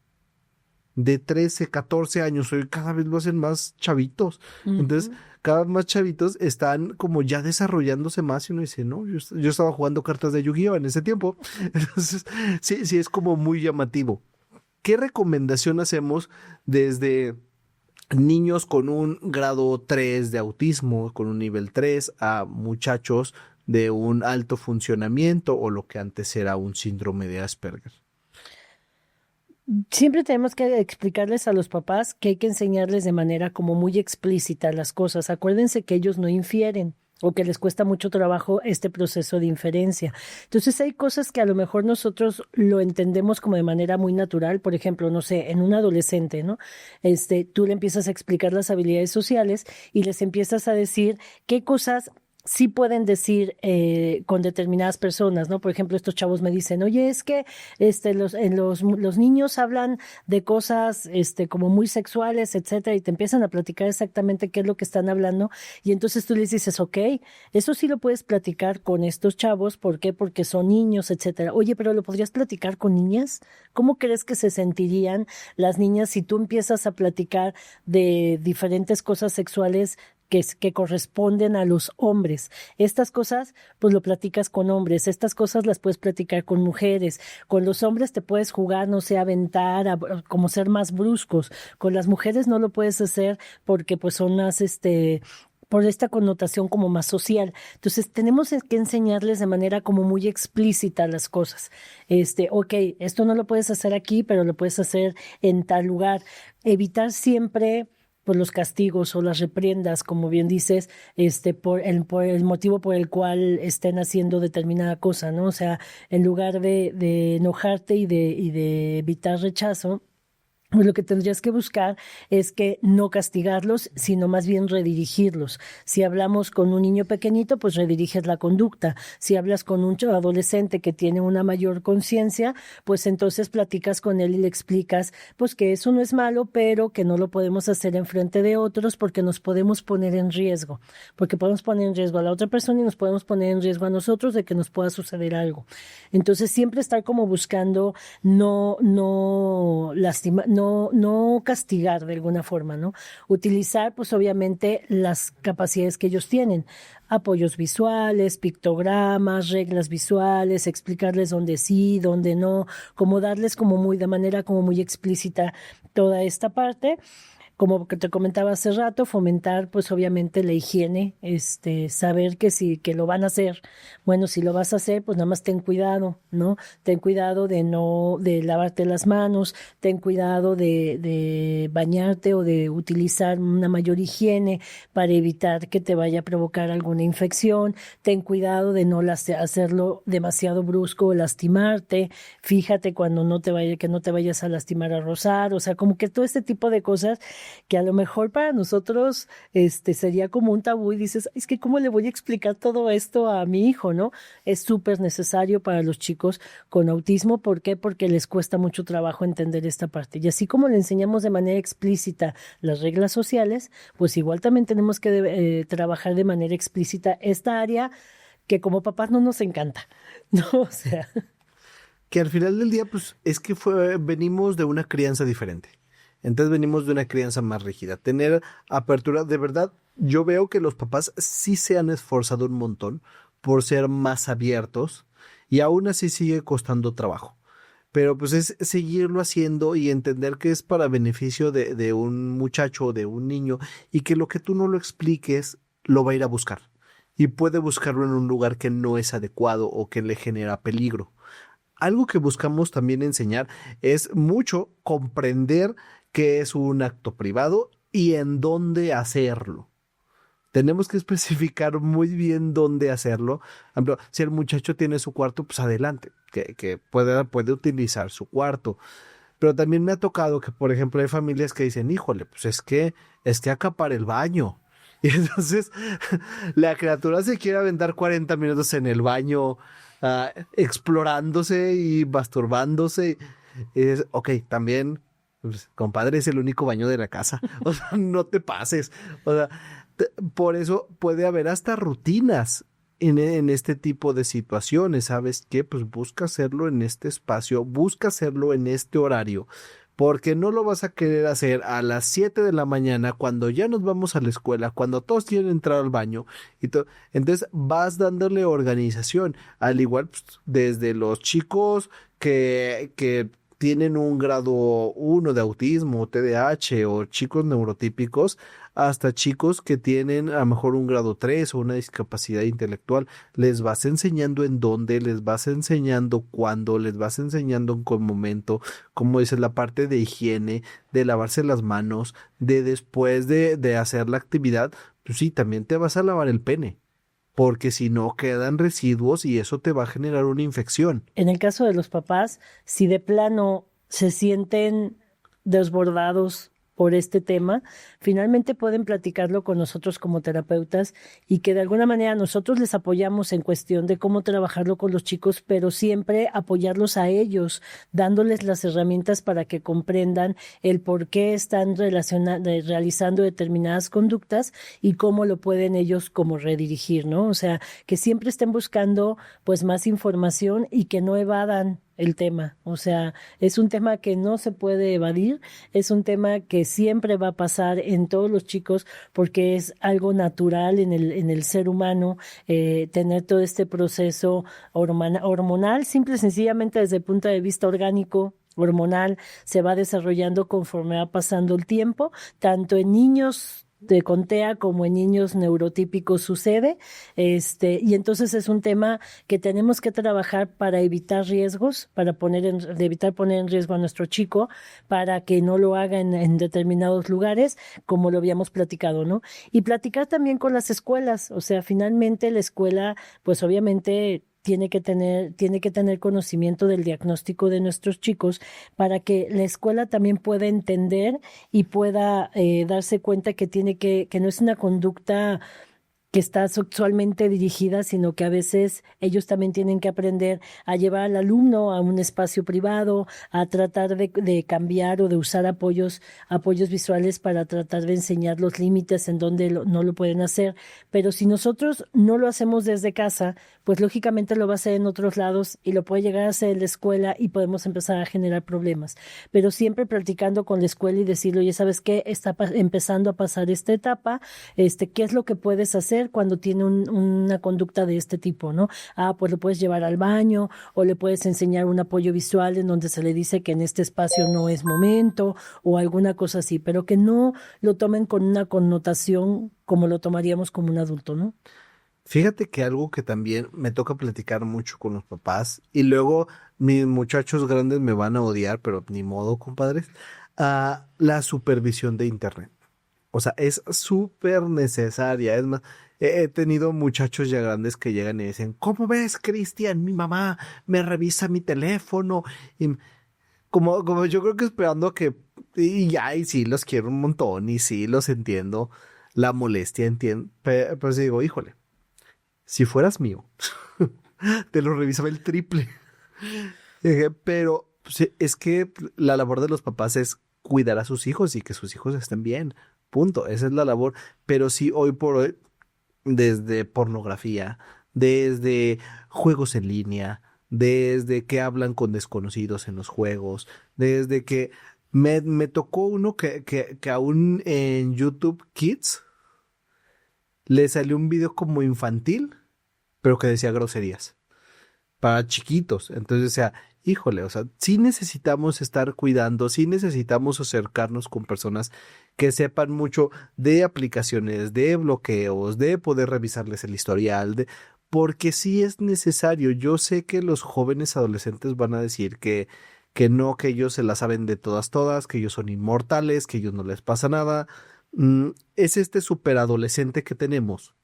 De 13, 14 años, hoy cada vez lo hacen más chavitos. Uh-huh. Entonces, cada vez más chavitos están como ya desarrollándose más y uno dice, no, yo estaba jugando cartas de Yu-Gi-Oh en ese tiempo. Entonces, sí es como muy llamativo. ¿Qué recomendación hacemos desde niños con un grado 3 de autismo, con un nivel 3, a muchachos de un alto funcionamiento o lo que antes era un síndrome de Asperger?
Siempre tenemos que explicarles a los papás que hay que enseñarles de manera como muy explícita las cosas. Acuérdense que ellos no infieren o que les cuesta mucho trabajo este proceso de inferencia. Entonces hay cosas que a lo mejor nosotros lo entendemos como de manera muy natural. Por ejemplo, no sé, en un adolescente, ¿no? Tú le empiezas a explicar las habilidades sociales y les empiezas a decir qué cosas sí pueden decir con determinadas personas, ¿no? Por ejemplo, estos chavos me dicen, oye, es que los niños hablan de cosas como muy sexuales, etcétera, y te empiezan a platicar exactamente qué es lo que están hablando, y entonces tú les dices, ok, eso sí lo puedes platicar con estos chavos, ¿por qué? Porque son niños, etcétera. Oye, pero ¿lo podrías platicar con niñas? ¿Cómo crees que se sentirían las niñas si tú empiezas a platicar de diferentes cosas sexuales que corresponden a los hombres? Estas cosas, pues lo platicas con hombres, estas cosas las puedes platicar con mujeres, con los hombres te puedes jugar, no sé, aventar, como ser más bruscos, con las mujeres no lo puedes hacer porque pues son más, por esta connotación como más social. Entonces tenemos que enseñarles de manera como muy explícita las cosas. Ok, esto no lo puedes hacer aquí, pero lo puedes hacer en tal lugar. Evitar siempre pues los castigos o las repriendas, como bien dices, por el motivo por el cual estén haciendo determinada cosa, ¿no? O sea, en lugar de enojarte y de evitar rechazo, pues lo que tendrías que buscar es que no castigarlos, sino más bien redirigirlos. Si hablamos con un niño pequeñito, pues rediriges la conducta. Si hablas con un adolescente que tiene una mayor conciencia, pues entonces platicas con él y le explicas pues que eso no es malo, pero que no lo podemos hacer en frente de otros porque nos podemos poner en riesgo. Porque podemos poner en riesgo a la otra persona y nos podemos poner en riesgo a nosotros de que nos pueda suceder algo. Entonces siempre estar como buscando no lastimar, no castigar de alguna forma, ¿no? Utilizar, pues obviamente, las capacidades que ellos tienen. Apoyos visuales, pictogramas, reglas visuales, explicarles dónde sí, dónde no, como darles de manera como muy explícita toda esta parte. Como que te comentaba hace rato, fomentar pues obviamente la higiene, saber que que lo van a hacer. Bueno, si lo vas a hacer, pues nada más ten cuidado, ¿no? Ten cuidado de lavarte las manos, ten cuidado de bañarte o de utilizar una mayor higiene para evitar que te vaya a provocar alguna infección. Ten cuidado de no hacerlo demasiado brusco o lastimarte. Fíjate cuando que no te vayas a lastimar a rozar, o sea, como que todo este tipo de cosas que a lo mejor para nosotros sería como un tabú y dices, es que ¿cómo le voy a explicar todo esto a mi hijo, no? Es súper necesario para los chicos con autismo. ¿Por qué? Porque les cuesta mucho trabajo entender esta parte. Y así como le enseñamos de manera explícita las reglas sociales, pues igual también tenemos que trabajar de manera explícita esta área que como papás no nos encanta, ¿no? O sea...
Que al final del día, pues, es que venimos de una crianza diferente. Entonces venimos de una crianza más rígida. Tener apertura, de verdad, yo veo que los papás sí se han esforzado un montón por ser más abiertos y aún así sigue costando trabajo. Pero pues es seguirlo haciendo y entender que es para beneficio de un muchacho o de un niño y que lo que tú no lo expliques lo va a ir a buscar. Y puede buscarlo en un lugar que no es adecuado o que le genera peligro. Algo que buscamos también enseñar es mucho comprender qué es un acto privado y en dónde hacerlo. Tenemos que especificar muy bien dónde hacerlo. Por ejemplo, si el muchacho tiene su cuarto, pues adelante, que puede utilizar su cuarto. Pero también me ha tocado que, por ejemplo, hay familias que dicen, híjole, pues es que acapar el baño. Y entonces la criatura se quiere aventar 40 minutos en el baño explorándose y masturbándose. Ok, también, pues, compadre, es el único baño de la casa. O sea, no te pases. O sea, por eso puede haber hasta rutinas en este tipo de situaciones. ¿Sabes qué? Pues busca hacerlo en este espacio, busca hacerlo en este horario. Porque no lo vas a querer hacer a las 7 de la mañana cuando ya nos vamos a la escuela, cuando todos quieren entrar al baño. Entonces vas dándole organización. Al igual, pues, desde los chicos que tienen un grado 1 de autismo, TDAH o chicos neurotípicos, hasta chicos que tienen a lo mejor un grado 3 o una discapacidad intelectual. Les vas enseñando en dónde, les vas enseñando cuándo, les vas enseñando en qué momento, como dices, la parte de higiene, de lavarse las manos, de después de hacer la actividad, pues sí, también te vas a lavar el pene. Porque si no quedan residuos y eso te va a generar una infección.
En el caso de los papás, si de plano se sienten desbordados por este tema, finalmente pueden platicarlo con nosotros como terapeutas y que de alguna manera nosotros les apoyamos en cuestión de cómo trabajarlo con los chicos, pero siempre apoyarlos a ellos, dándoles las herramientas para que comprendan el por qué están realizando determinadas conductas y cómo lo pueden ellos como redirigir, ¿no? O sea, que siempre estén buscando pues más información y que no evadan el tema. O sea, es un tema que no se puede evadir, es un tema que siempre va a pasar en todos los chicos porque es algo natural en el ser humano, tener todo este proceso hormonal, simple y sencillamente desde el punto de vista orgánico, hormonal, se va desarrollando conforme va pasando el tiempo, tanto en niños con TEA como en niños neurotípicos sucede, y entonces es un tema que tenemos que trabajar para evitar riesgos, evitar poner en riesgo a nuestro chico, para que no lo haga en determinados lugares, como lo habíamos platicado, ¿no? Y platicar también con las escuelas, o sea, finalmente la escuela, pues obviamente tiene que tener conocimiento del diagnóstico de nuestros chicos para que la escuela también pueda entender y pueda darse cuenta que no es una conducta que está sexualmente dirigida, sino que a veces ellos también tienen que aprender a llevar al alumno a un espacio privado, a tratar de cambiar o de usar apoyos visuales para tratar de enseñar los límites en donde no lo pueden hacer. Pero si nosotros no lo hacemos desde casa, pues lógicamente lo va a hacer en otros lados y lo puede llegar a hacer en la escuela y podemos empezar a generar problemas. Pero siempre practicando con la escuela y decirle, oye, ¿sabes qué? Está empezando a pasar esta etapa, ¿qué es lo que puedes hacer cuando tiene una conducta de este tipo, ¿no? Pues lo puedes llevar al baño o le puedes enseñar un apoyo visual en donde se le dice que en este espacio no es momento o alguna cosa así, pero que no lo tomen con una connotación como lo tomaríamos como un adulto, ¿no?
Fíjate que algo que también me toca platicar mucho con los papás y luego mis muchachos grandes me van a odiar, pero ni modo, compadres, la supervisión de internet. O sea, es súper necesaria. Es más, he tenido muchachos ya grandes que llegan y dicen, ¿cómo ves, Cristian? Mi mamá me revisa mi teléfono. Y como yo creo que esperando y sí, los quiero un montón y sí, los entiendo, la molestia entiendo, pero sí digo, híjole, si fueras mío, te lo revisaba el triple. Pero pues, es que la labor de los papás es cuidar a sus hijos y que sus hijos estén bien. Punto. Esa es la labor. Pero sí, hoy por hoy, desde pornografía, desde juegos en línea, desde que hablan con desconocidos en los juegos, desde que me tocó uno que aún en YouTube Kids le salió un video como infantil, pero que decía groserías para chiquitos. Entonces, o sea, híjole, o sea, sí necesitamos estar cuidando, sí necesitamos acercarnos con personas que sepan mucho de aplicaciones, de bloqueos, de poder revisarles el historial, porque sí es necesario. Yo sé que los jóvenes adolescentes van a decir que no, que ellos se la saben de todas, que ellos son inmortales, que a ellos no les pasa nada. Es este superadolescente que tenemos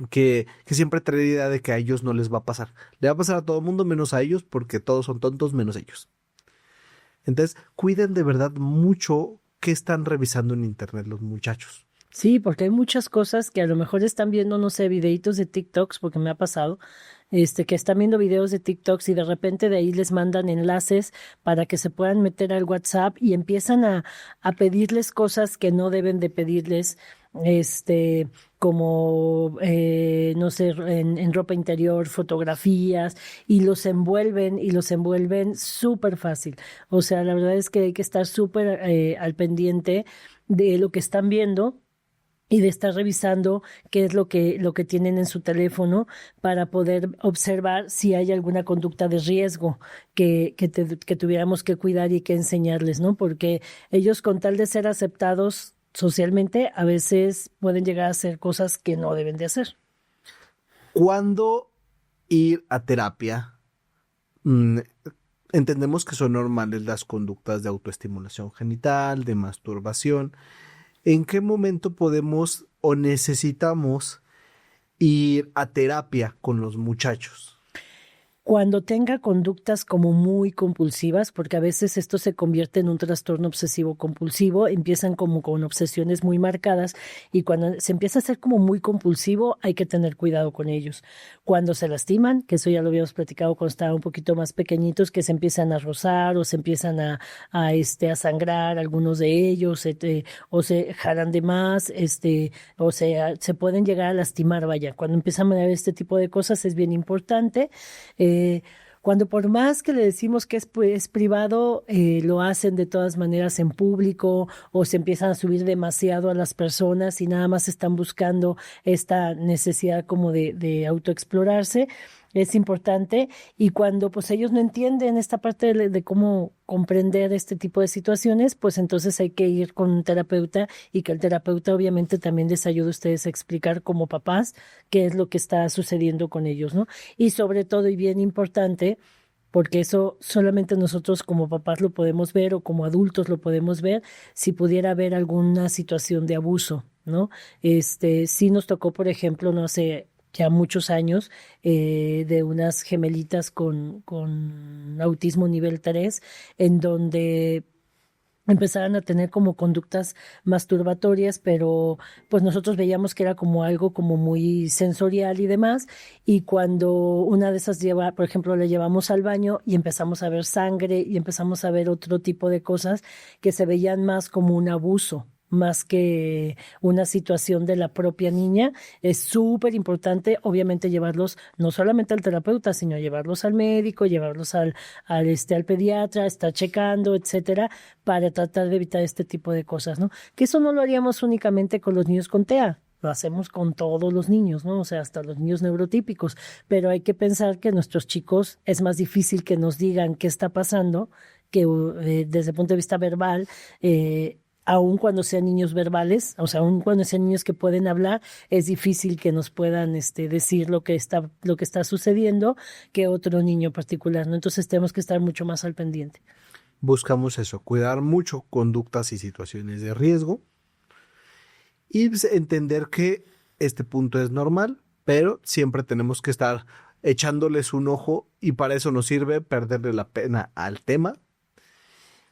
que siempre trae la idea de que a ellos no les va a pasar. Le va a pasar a todo el mundo menos a ellos porque todos son tontos menos ellos. Entonces, cuiden de verdad mucho qué están revisando en internet los muchachos.
Sí, porque hay muchas cosas que a lo mejor están viendo, no sé, videitos de TikToks, porque me ha pasado, que están viendo videos de TikToks y de repente de ahí les mandan enlaces para que se puedan meter al WhatsApp y empiezan a pedirles cosas que no deben de pedirles, como, no sé, en ropa interior, fotografías, y los envuelven súper fácil. O sea, la verdad es que hay que estar súper al pendiente de lo que están viendo y de estar revisando qué es lo que tienen en su teléfono para poder observar si hay alguna conducta de riesgo que tuviéramos que cuidar y que enseñarles, ¿no? Porque ellos, con tal de ser aceptados socialmente, a veces pueden llegar a hacer cosas que no deben de hacer.
¿Cuándo ir a terapia? Entendemos que son normales las conductas de autoestimulación genital, de masturbación. ¿En qué momento podemos o necesitamos ir a terapia con los muchachos?
Cuando tenga conductas como muy compulsivas, porque a veces esto se convierte en un trastorno obsesivo compulsivo, empiezan como con obsesiones muy marcadas y cuando se empieza a hacer como muy compulsivo hay que tener cuidado con ellos. Cuando se lastiman, que eso ya lo habíamos platicado cuando estaban un poquito más pequeñitos, que se empiezan a rozar o se empiezan a sangrar algunos de ellos, o se jalan de más, o sea, se pueden llegar a lastimar, vaya. Cuando empiezan a ver este tipo de cosas es bien importante. Cuando por más que le decimos que es privado, lo hacen de todas maneras en público o se empiezan a subir demasiado a las personas y nada más están buscando esta necesidad como de autoexplorarse. es importante, y cuando pues ellos no entienden esta parte de cómo comprender este tipo de situaciones, pues entonces hay que ir con un terapeuta y que el terapeuta obviamente también les ayude a ustedes a explicar como papás qué es lo que está sucediendo con ellos, ¿no? Y sobre todo, y bien importante, porque eso solamente nosotros como papás lo podemos ver o como adultos lo podemos ver, si pudiera haber alguna situación de abuso, ¿no? Sí nos tocó, por ejemplo, no sé, ya muchos años, de unas gemelitas con autismo nivel 3, en donde empezaban a tener como conductas masturbatorias, pero pues nosotros veíamos que era como algo como muy sensorial y demás, y cuando una de esas lleva, por ejemplo, la llevamos al baño y empezamos a ver sangre y empezamos a ver otro tipo de cosas que se veían más como un abuso, más que una situación de la propia niña. Es súper importante, obviamente, llevarlos no solamente al terapeuta, sino llevarlos al médico, llevarlos al pediatra, estar checando, etcétera, para tratar de evitar este tipo de cosas, ¿no? Que eso no lo haríamos únicamente con los niños con TEA. Lo hacemos con todos los niños, ¿no? O sea, hasta los niños neurotípicos. Pero hay que pensar que nuestros chicos es más difícil que nos digan qué está pasando, que desde el punto de vista verbal, aun cuando sean niños verbales, o sea, aun cuando sean niños que pueden hablar, es difícil que nos puedan decir lo que está sucediendo que otro niño particular, ¿no? Entonces tenemos que estar mucho más al pendiente.
Buscamos eso, cuidar mucho conductas y situaciones de riesgo y pues, entender que este punto es normal, pero siempre tenemos que estar echándoles un ojo y para eso nos sirve perderle la pena al tema.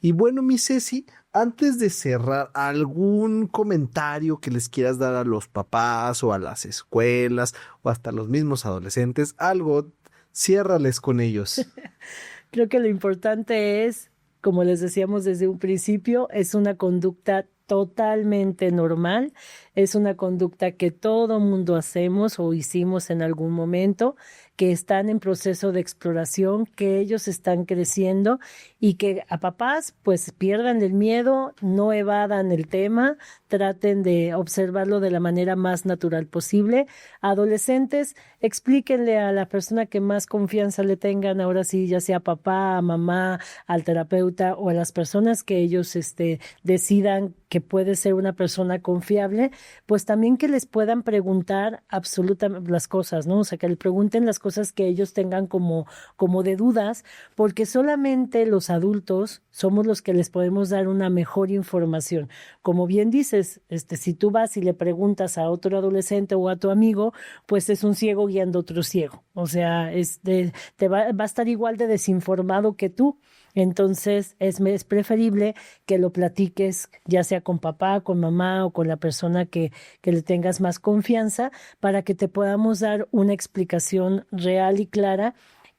Y bueno, mi Ceci, antes de cerrar, ¿algún comentario que les quieras dar a los papás o a las escuelas o hasta a los mismos adolescentes? Algo, ciérrales con ellos.
Creo que lo importante es, como les decíamos desde un principio, es una conducta totalmente normal, es una conducta que todo mundo hacemos o hicimos en algún momento, que están en proceso de exploración, que ellos están creciendo y que a papás pues pierdan el miedo, no evadan el tema, traten de observarlo de la manera más natural posible. Adolescentes, explíquenle a la persona que más confianza le tengan, ahora sí, ya sea papá, mamá, al terapeuta o a las personas que ellos decidan que puede ser una persona confiable, pues también que les puedan preguntar absolutamente las cosas, ¿no? O sea, que le pregunten las cosas que ellos tengan como de dudas, porque solamente los adultos somos los que les podemos dar una mejor información. Como bien dices, si tú vas y le preguntas a otro adolescente o a tu amigo, pues es un ciego guiando a otro ciego. O sea, te va a estar igual de desinformado que tú. Entonces es preferible que lo platiques ya sea con papá, con mamá o con la persona que le tengas más confianza para que te podamos dar una explicación real y clara.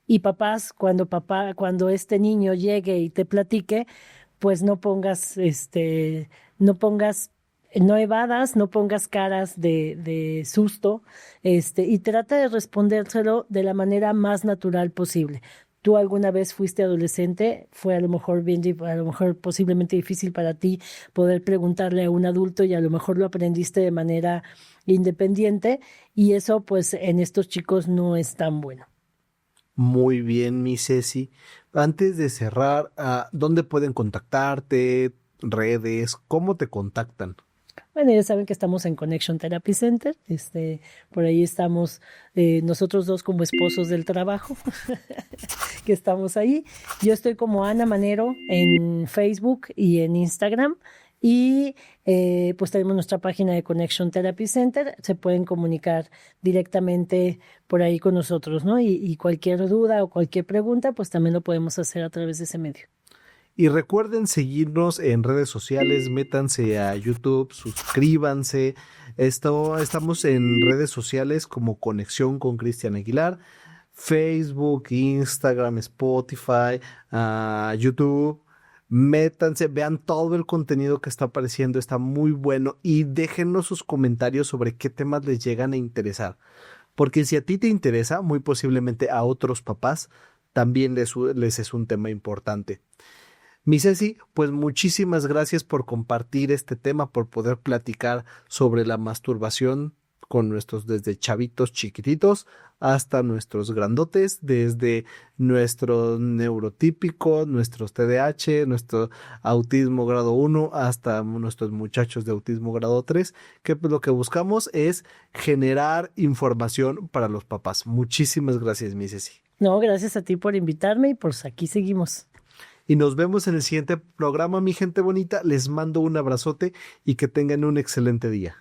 Y papás, cuando este niño llegue y te platique, pues no evadas, no pongas caras de susto, y trata de respondérselo de la manera más natural posible. ¿Tú alguna vez fuiste adolescente? Fue a lo mejor posiblemente difícil para ti poder preguntarle a un adulto y a lo mejor lo aprendiste de manera independiente y eso pues en estos chicos no es tan bueno.
Muy bien, mi Ceci. Antes de cerrar, ¿dónde pueden contactarte? Redes, ¿cómo te contactan?
Bueno, ya saben que estamos en Connection Therapy Center, por ahí estamos nosotros dos como esposos del trabajo, que estamos ahí. Yo estoy como Ana Manero en Facebook y en Instagram, y pues tenemos nuestra página de Connection Therapy Center, se pueden comunicar directamente por ahí con nosotros, ¿no? Y cualquier duda o cualquier pregunta, pues también lo podemos hacer a través de ese medio.
Y recuerden seguirnos en redes sociales, métanse a YouTube, suscríbanse. Estamos en redes sociales como Conexión con Cristian Aguilar, Facebook, Instagram, Spotify, YouTube. Métanse, vean todo el contenido que está apareciendo, está muy bueno y déjenos sus comentarios sobre qué temas les llegan a interesar. Porque si a ti te interesa, muy posiblemente a otros papás también les es un tema importante. Mi Ceci, pues muchísimas gracias por compartir este tema, por poder platicar sobre la masturbación con nuestros desde chavitos chiquititos hasta nuestros grandotes, desde nuestro neurotípico, nuestros TDAH, nuestro autismo grado 1 hasta nuestros muchachos de autismo grado 3, que pues lo que buscamos es generar información para los papás. Muchísimas gracias, mi Ceci.
No, gracias a ti por invitarme y pues aquí seguimos.
Y nos vemos en el siguiente programa, mi gente bonita. Les mando un abrazote y que tengan un excelente día.